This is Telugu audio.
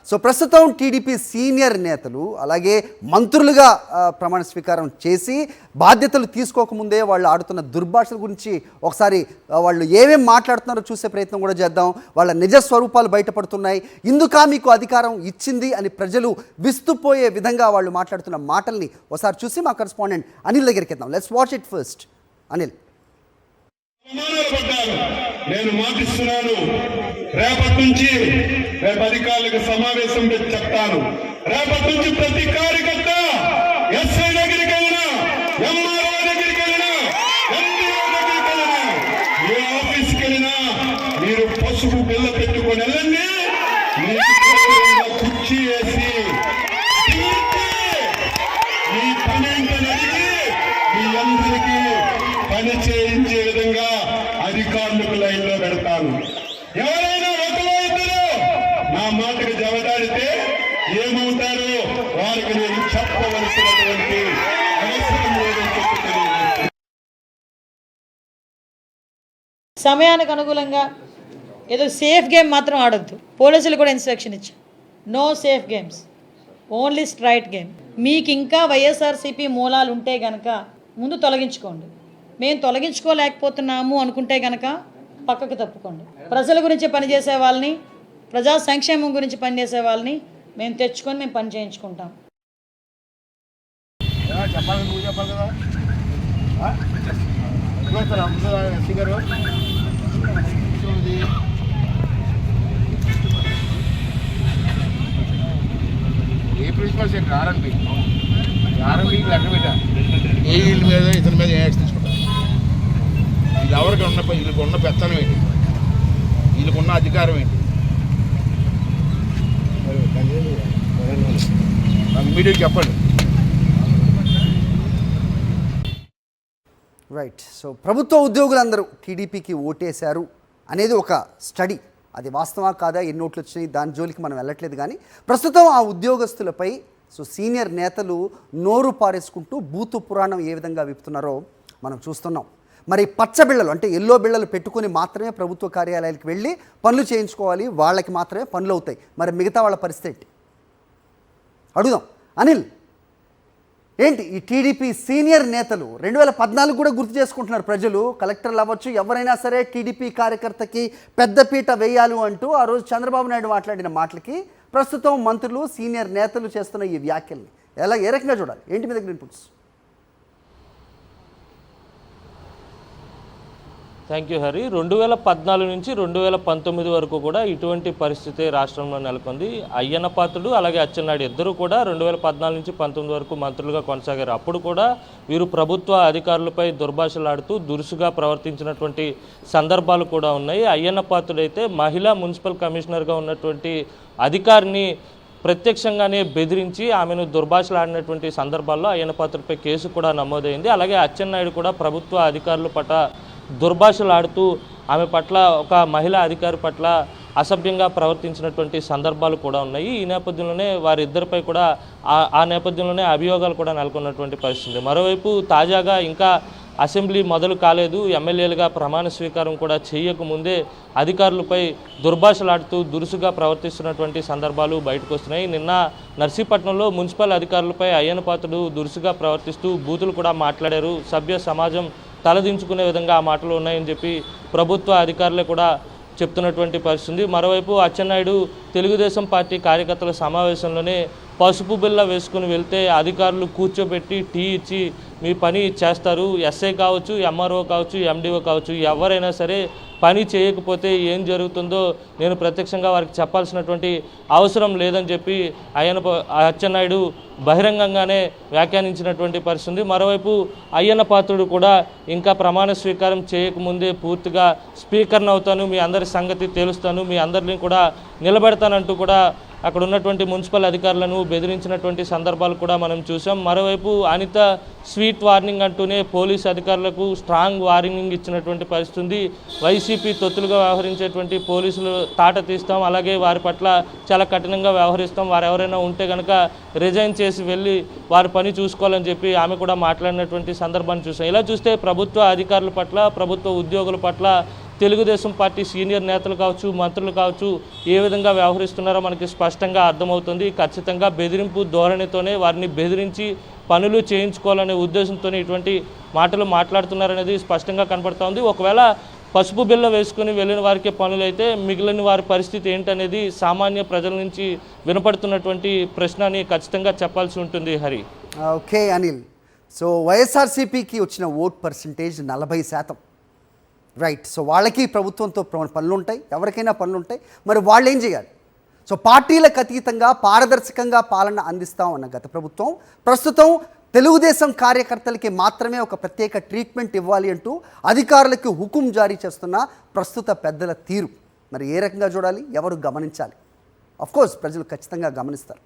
సో ప్రస్తుతం టీడీపీ సీనియర్ నేతలు అలాగే మంత్రులుగా ప్రమాణ స్వీకారం చేసి బాధ్యతలు తీసుకోకముందే వాళ్ళు ఆడుతున్న దుర్భాషల గురించి ఒకసారి వాళ్ళు ఏమేమి మాట్లాడుతున్నారో చూసే ప్రయత్నం కూడా చేద్దాం. వాళ్ళ నిజ స్వరూపాలు బయటపడుతున్నాయి. ఇందుకా మీకు అధికారం ఇచ్చింది అని ప్రజలు విస్తుపోయే విధంగా వాళ్ళు మాట్లాడుతున్న మాటల్ని ఒకసారి చూసి మా కరెస్పాండెంట్ అనిల్ దగ్గరికి వెళ్దాం. Let's watch it first. Anil, నేను మాటిస్తున్నాను, రేపటి నుంచి అధికారులకు సమావేశం పెట్టి చెప్తాను. రేపటి నుంచి ప్రతి కార్యకర్త ఎస్ఐ దగ్గరికి వెళ్ళినా, ఎంఆర్ఓ దగ్గరికి వెళ్ళినా, ఎండిఓ దగ్గరికి వెళ్ళినా, ఏ ఆఫీస్కి వెళ్ళినా మీరు పసుపు బిల్ల పెట్టుకొని వెళ్ళండి. కుర్చీ వేసి మీ పని ఏంటని అడిగి మీ అందరికీ పని చేయించే విధంగా అధికారులకు లైన్లో పెడతాను. ఎవరైనా ఒకరో ఇద్దరు నా మాటకు జవదాడితే ఏమవుతారో వారికి నేను చెప్పవలసినటువంటి అవసరం లేదని చెప్తున్నాను. సమయానికి అనుకూలంగా ఏదో సేఫ్ గేమ్ మాత్రం ఆడొద్దు. పోలీసులు కూడా ఇన్స్ట్రక్షన్ ఇచ్చారు, no safe games, only straight game. మీకు ఇంకా వైఎస్ఆర్సీపీ మూలాలు ఉంటే గనక ముందు తొలగించుకోండి. మేము తొలగించుకోలేకపోతున్నాము అనుకుంటే గనక పక్కకు తప్పుకోండి. ప్రజల గురించి పనిచేసే వాళ్ళని, ప్రజా సంక్షేమం గురించి పనిచేసే వాళ్ళని మేము తెచ్చుకొని మేము పని చేయించుకుంటాం. ఏ ప్రిన్సిపల్ సెక్రటరీ ఆర్ఎంపీకి లెక్క పెట్టా ఏ వీళ్ళ మీద ఇతని మీద ఏ యాక్షన్ తీసుకుంటారు. ఇది ఎవరికి వీళ్ళకి ఉన్న పెత్తనం ఏంటి, వీళ్ళకున్న అధికారం ఏంటి, మీడియాకి చెప్పండి. రైట్. సో ప్రభుత్వ ఉద్యోగులందరూ టీడీపీకి ఓటేశారు అనేది ఒక స్టడీ. అది వాస్తవా కాదా, ఎన్ని ఓట్లు వచ్చినాయి, దాని జోలికి మనం వెళ్ళట్లేదు. కానీ ప్రస్తుతం ఆ ఉద్యోగస్తులపై సీనియర్ నేతలు నోరు పారేసుకుంటూ బూతు పురాణం ఏ విధంగా విప్పుతున్నారో మనం చూస్తున్నాం. మరి పచ్చ బిళ్ళలు అంటే ఎల్లో బిళ్ళలు పెట్టుకుని మాత్రమే ప్రభుత్వ కార్యాలయాలకు వెళ్ళి పనులు చేయించుకోవాలి, వాళ్ళకి మాత్రమే పనులు అవుతాయి. మరి మిగతా వాళ్ళ పరిస్థితి ఏంటి అడుగుదాం. అనిల్, ఏంటి ఈ టీడీపీ సీనియర్ నేతలు 2014 కూడా గుర్తు చేసుకుంటున్నారు ప్రజలు. కలెక్టర్లు అవ్వచ్చు, ఎవరైనా సరే టీడీపీ కార్యకర్తకి పెద్దపీట వేయాలి అంటూ ఆ రోజు చంద్రబాబు నాయుడు మాట్లాడిన మాటలకి ప్రస్తుతం మంత్రులు సీనియర్ నేతలు చేస్తున్న ఈ వ్యాఖ్యల్ని ఏ రకంగా చూడాలి? ఏంటి మీ దగ్గర ఇన్పుట్స్? Thank you Hari. 2014 నుంచి 2019 వరకు కూడా ఇటువంటి పరిస్థితి రాష్ట్రంలో నెలకొంది. అయ్యన్న పాత్రుడు అలాగే అచ్చెన్నాయుడు ఇద్దరు కూడా 2014 నుంచి 2019 వరకు మంత్రులుగా కొనసాగారు. అప్పుడు కూడా వీరు ప్రభుత్వ అధికారులపై దుర్భాషలాడుతూ దురుసుగా ప్రవర్తించినటువంటి సందర్భాలు కూడా ఉన్నాయి. అయ్యన్న పాత్రుడైతే మహిళా మున్సిపల్ కమిషనర్గా ఉన్నటువంటి అధికారిని ప్రత్యక్షంగానే బెదిరించి ఆమెను దుర్భాషలాడినటువంటి సందర్భాల్లో అయ్యన్న పాత్రుడిపై కేసు కూడా నమోదైంది. అలాగే అచ్చెన్నాయుడు కూడా ప్రభుత్వ అధికారుల పట్ల దుర్భాషలాడుతూ ఆమె పట్ల ఒక మహిళా అధికారి పట్ల అసభ్యంగా ప్రవర్తించినటువంటి సందర్భాలు కూడా ఉన్నాయి. ఈ నేపథ్యంలోనే వారిద్దరిపై కూడా ఆ నేపథ్యంలోనే అభియోగాలు కూడా నెలకొన్నటువంటి పరిస్థితి. మరోవైపు తాజాగా ఇంకా అసెంబ్లీ మొదలు కాలేదు, ఎమ్మెల్యేలుగా ప్రమాణ స్వీకారం కూడా చేయకముందే అధికారులపై దుర్భాషలాడుతూ దురుసుగా ప్రవర్తిస్తున్నటువంటి సందర్భాలు బయటకు వస్తున్నాయి. నిన్న నర్సీపట్నంలో మున్సిపల్ అధికారులపై అయ్యన్న పాత్రుడు దురుసుగా ప్రవర్తిస్తూ బూతులు కూడా మాట్లాడారు. సభ్య సమాజం తలదించుకునే విధంగా ఆ మాటలు ఉన్నాయని చెప్పి ప్రభుత్వ అధికారులే కూడా చెప్తున్నటువంటి పరిస్థితి. మరోవైపు అచ్చెన్నాయుడు తెలుగుదేశం పార్టీ కార్యకర్తల సమావేశంలోనే పసుపు బిల్ల వేసుకుని వెళ్తే అధికారులు కూర్చోబెట్టి టీ ఇచ్చి మీ పని చేస్తారు, ఎస్ఐ కావచ్చు, ఎంఆర్ఓ కావచ్చు, ఎండిఓ కావచ్చు, ఎవరైనా సరే పని చేయకపోతే ఏం జరుగుతుందో నేను ప్రత్యక్షంగా వారికి చెప్పాల్సినటువంటి అవసరం లేదని చెప్పి అచ్చెన్నాయుడు బహిరంగంగానే వ్యాఖ్యానించినటువంటి పరిస్థితి. మరోవైపు అయ్యన్న పాత్రుడు కూడా ఇంకా ప్రమాణ స్వీకారం చేయకముందే పూర్తిగా స్పీకర్ని అవుతాను, మీ అందరి సంగతి తెలుస్తాను, మీ అందరినీ కూడా నిలబెడతానంటూ కూడా అక్కడ ఉన్నటువంటి మున్సిపల్ అధికారులను బెదిరించినటువంటి సందర్భాలు కూడా మనం చూసాం. మరోవైపు అనిత స్వీట్ వార్నింగ్ అంటూనే పోలీసు అధికారులకు స్ట్రాంగ్ వార్నింగ్ ఇచ్చినటువంటి పరిస్థితి. వైసీపీ తొత్తులుగా వ్యవహరించేటువంటి పోలీసులు తాట తీస్తాం, అలాగే వారి పట్ల చాలా కఠినంగా వ్యవహరిస్తాం, వారు ఎవరైనా ఉంటే కనుక రిజైన్ చేసి వెళ్ళి వారి పని చూసుకోవాలని చెప్పి ఆమె కూడా మాట్లాడినటువంటి సందర్భాన్ని చూసాం. ఇలా చూస్తే ప్రభుత్వ అధికారుల పట్ల, ప్రభుత్వ ఉద్యోగుల పట్ల తెలుగుదేశం పార్టీ సీనియర్ నేతలు కావచ్చు, మంత్రులు కావచ్చు ఏ విధంగా వ్యవహరిస్తున్నారో మనకి స్పష్టంగా అర్థమవుతుంది. ఖచ్చితంగా బెదిరింపు ధోరణితోనే వారిని బెదిరించి పనులు చేయించుకోవాలనే ఉద్దేశంతోనే ఇటువంటి మాటలు మాట్లాడుతున్నారనేది స్పష్టంగా కనపడుతూ ఉంది. ఒకవేళ పసుపు బిళ్ళ వేసుకుని వెళ్ళిన వారికే పనులైతే మిగిలిన వారి పరిస్థితి ఏంటనేది సామాన్య ప్రజల నుంచి వినపడుతున్నటువంటి ప్రశ్న అని ఖచ్చితంగా చెప్పాల్సి ఉంటుంది. హరి. ఓకే అనిల్, సో వైఎస్ఆర్సీపీకి వచ్చిన ఓట్ పర్సంటేజ్ 40%. రైట్. సో వాళ్ళకి ప్రభుత్వంతో పనులు ఉంటాయి, ఎవరికైనా పనులు ఉంటాయి. మరి వాళ్ళు ఏం చేయాలి? సో పార్టీలకు అతీతంగా పారదర్శకంగా పాలన అందిస్తాం అన్న గత ప్రభుత్వం ప్రస్తుతం తెలుగుదేశం కార్యకర్తలకి మాత్రమే ఒక ప్రత్యేక ట్రీట్మెంట్ ఇవ్వాలి అంటూ అధికారులకు హుకుం జారీ చేస్తున్న ప్రస్తుత పెద్దల తీరు మరి ఏ రకంగా చూడాలి, ఎవరు గమనించాలి? ఆఫ్కోర్స్ ప్రజలు ఖచ్చితంగా గమనిస్తారు.